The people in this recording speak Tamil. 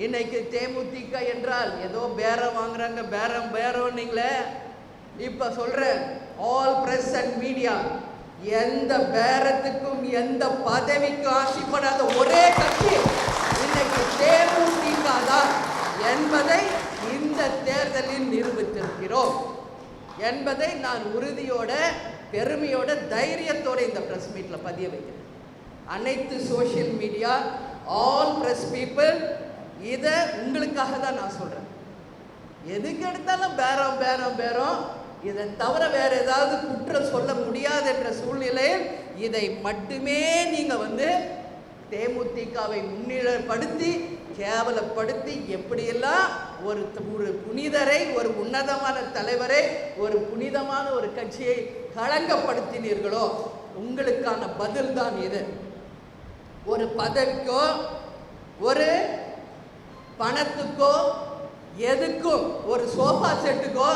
இன்னைக்கு தேமுதிக என்றால் ஏதோ பேரம் வாங்குறாங்க, பேரம் நீங்களே. இப்ப சொல்றேன், ஆல் பிரஸ் அண்ட் மீடியா எந்த பேரத்துக்கும் எந்த பதவிக்கும் ஆசைப்படாத ஒரே கட்சி இன்னைக்கு தேமுதிக தான் என்பதை இந்த தேர்தலில் நிரூபித்திருக்கிறோம் என்பதை நான் உறுதியோட, பெருமையோட, தைரியத்தோட இந்த பிரஸ் மீட்ல பதிய வைக்கிறேன். அனைத்து social media, all press people, இதை உங்களுக்காக தான் நான் சொல்றேன். எதுக்கு எடுத்தாலும் பேரம் பேரம் பேரம், இதை தவிர வேற ஏதாவது குற்றம் சொல்ல முடியாது என்ற சூழ்நிலையில் இதை மட்டுமே நீங்க தேமுதிகவை முன்னிலைப்படுத்தி கேவலப்படுத்தி எப்படியெல்லாம் ஒரு புனிதரை, ஒரு உன்னதமான தலைவரை, ஒரு புனிதமான ஒரு கட்சியை களங்கப்படுத்தினீர்களோ உங்களுக்கான பதில் தான் இது. ஒரு பதவிக்கோ ஒரு பணத்துக்கோ எதுக்கும், ஒரு சோஃபா செட்டுக்கோ